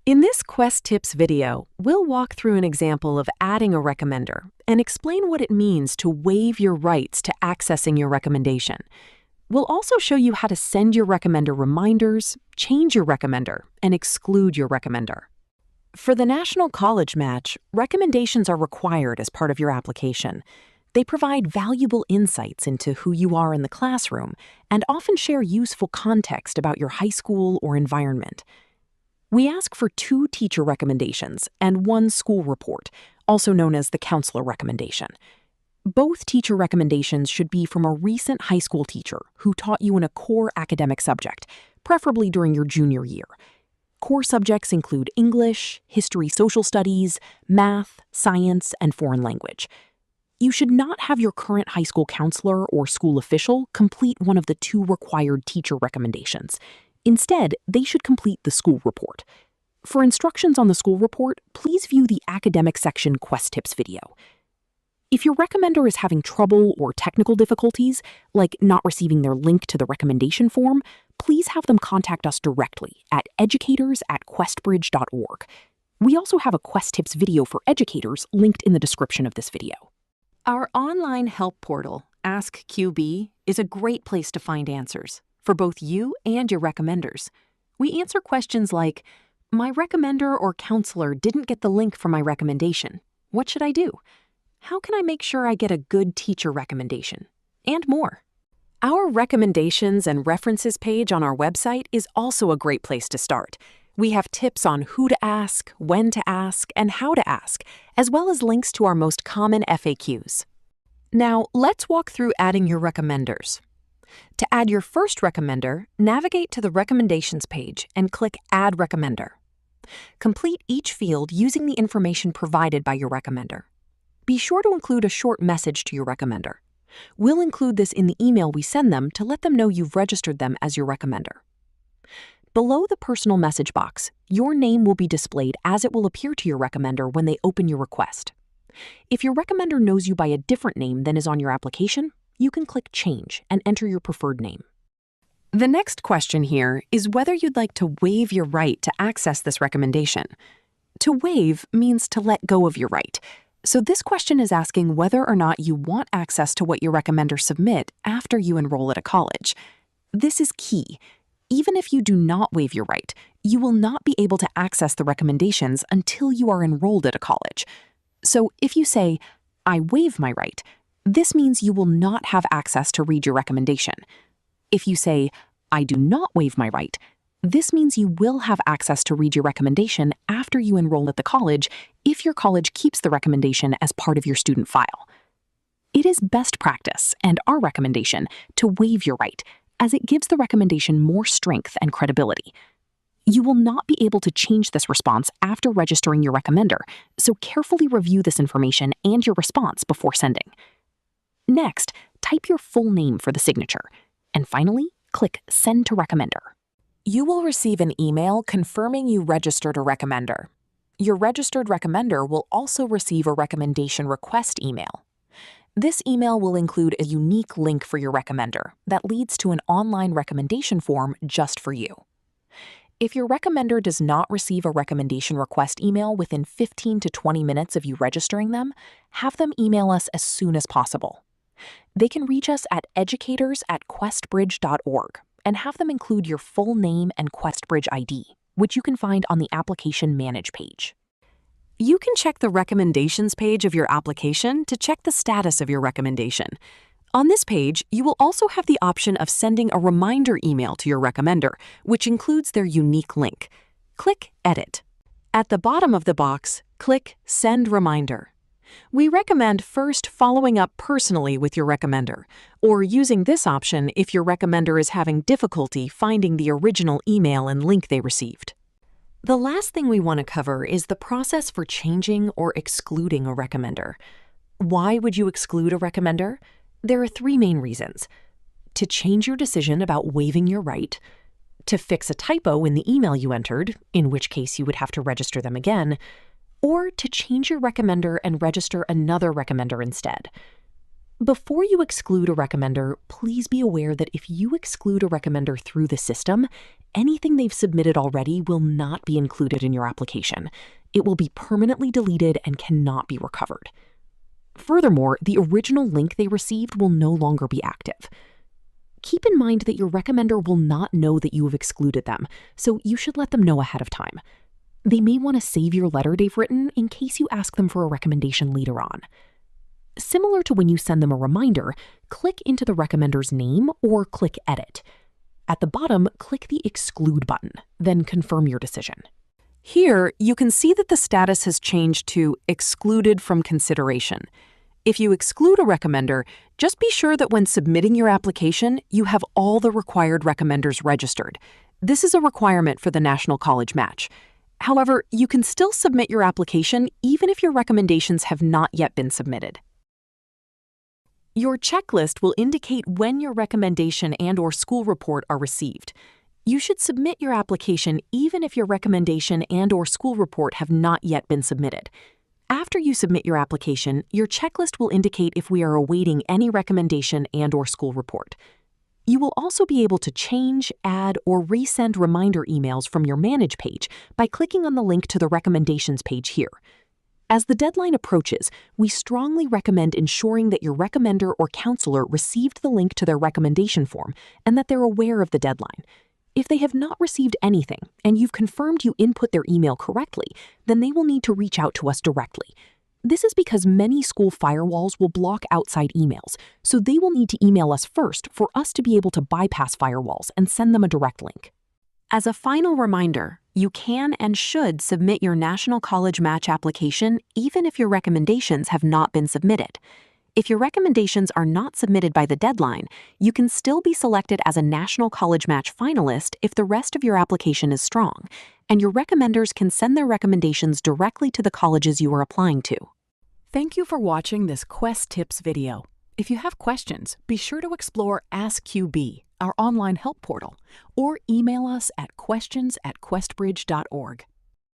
In this QuestTips video, we'll walk through an example of adding a recommender and explain what it means to waive your rights to accessing your recommendation. We'll also show you how to send your recommender reminders, change your recommender, and exclude your recommender. For the National College Match, recommendations are required as part of your application. They provide valuable insights into who you are in the classroom and often share useful context about your high school or environment. We ask for 2 teacher recommendations and 1 school report, also known as the counselor recommendation. Both teacher recommendations should be from a recent high school teacher who taught you in a core academic subject, preferably during your junior year. Core subjects include English, history, social studies, math, science, and foreign language. You should not have your current high school counselor or school official complete one of the 2 required teacher recommendations. Instead, they should complete the school report. For instructions on the school report, please view the academic section QuestTips video. If your recommender is having trouble or technical difficulties, like not receiving their link to the recommendation form, please have them contact us directly at educators@questbridge.org. We also have a QuestTips video for educators linked in the description of this video. Our online help portal, Ask QB, is a great place to find answers for both you and your recommenders. We answer questions like, my recommender or counselor didn't get the link for my recommendation. What should I do? How can I make sure I get a good teacher recommendation? And more. Our recommendations and references page on our website is also a great place to start. We have tips on who to ask, when to ask, and how to ask, as well as links to our most common FAQs. Now, let's walk through adding your recommenders. To add your first recommender, navigate to the Recommendations page and click Add Recommender. Complete each field using the information provided by your recommender. Be sure to include a short message to your recommender. We'll include this in the email we send them to let them know you've registered them as your recommender. Below the personal message box, your name will be displayed as it will appear to your recommender when they open your request. If your recommender knows you by a different name than is on your application, you can click Change and enter your preferred name. The next question here is whether you'd like to waive your right to access this recommendation. To waive means to let go of your right. So this question is asking whether or not you want access to what your recommenders submit after you enroll at a college. This is key. Even if you do not waive your right, you will not be able to access the recommendations until you are enrolled at a college. So if you say, I waive my right, this means you will not have access to read your recommendation. If you say, I do not waive my right, this means you will have access to read your recommendation after you enroll at the college if your college keeps the recommendation as part of your student file. It is best practice and our recommendation to waive your right, as it gives the recommendation more strength and credibility. You will not be able to change this response after registering your recommender, so carefully review this information and your response before sending. Next, type your full name for the signature, and finally, click Send to Recommender. You will receive an email confirming you registered a recommender. Your registered recommender will also receive a recommendation request email. This email will include a unique link for your recommender that leads to an online recommendation form just for you. If your recommender does not receive a recommendation request email within 15 to 20 minutes of you registering them, have them email us as soon as possible. They can reach us at educators@questbridge.org and have them include your full name and QuestBridge ID, which you can find on the Application Manage page. You can check the Recommendations page of your application to check the status of your recommendation. On this page, you will also have the option of sending a reminder email to your recommender, which includes their unique link. Click Edit. At the bottom of the box, click Send Reminder. We recommend first following up personally with your recommender, or using this option if your recommender is having difficulty finding the original email and link they received. The last thing we want to cover is the process for changing or excluding a recommender. Why would you exclude a recommender? There are 3 main reasons: to change your decision about waiving your right, to fix a typo in the email you entered, in which case you would have to register them again, or to change your recommender and register another recommender instead. Before you exclude a recommender, please be aware that if you exclude a recommender through the system, anything they've submitted already will not be included in your application. It will be permanently deleted and cannot be recovered. Furthermore, the original link they received will no longer be active. Keep in mind that your recommender will not know that you have excluded them, so you should let them know ahead of time. They may want to save your letter they've written in case you ask them for a recommendation later on. Similar to when you send them a reminder, click into the recommender's name or click Edit. At the bottom, click the Exclude button, then confirm your decision. Here, you can see that the status has changed to Excluded from Consideration. If you exclude a recommender, just be sure that when submitting your application, you have all the required recommenders registered. This is a requirement for the National College Match. However, you can still submit your application even if your recommendations have not yet been submitted. Your checklist will indicate when your recommendation and/or school report are received. You should submit your application even if your recommendation and/or school report have not yet been submitted. After you submit your application, your checklist will indicate if we are awaiting any recommendation and/or school report. You will also be able to change, add, or resend reminder emails from your Manage page by clicking on the link to the Recommendations page here. As the deadline approaches, we strongly recommend ensuring that your recommender or counselor received the link to their recommendation form and that they're aware of the deadline. If they have not received anything and you've confirmed you input their email correctly, then they will need to reach out to us directly. This is because many school firewalls will block outside emails, so they will need to email us first for us to be able to bypass firewalls and send them a direct link. As a final reminder, you can and should submit your National College Match application even if your recommendations have not been submitted. If your recommendations are not submitted by the deadline, you can still be selected as a National College Match finalist if the rest of your application is strong, and your recommenders can send their recommendations directly to the colleges you are applying to. Thank you for watching this QuestTips video. If you have questions, be sure to explore Ask QB, our online help portal, or email us at questions@questbridge.org.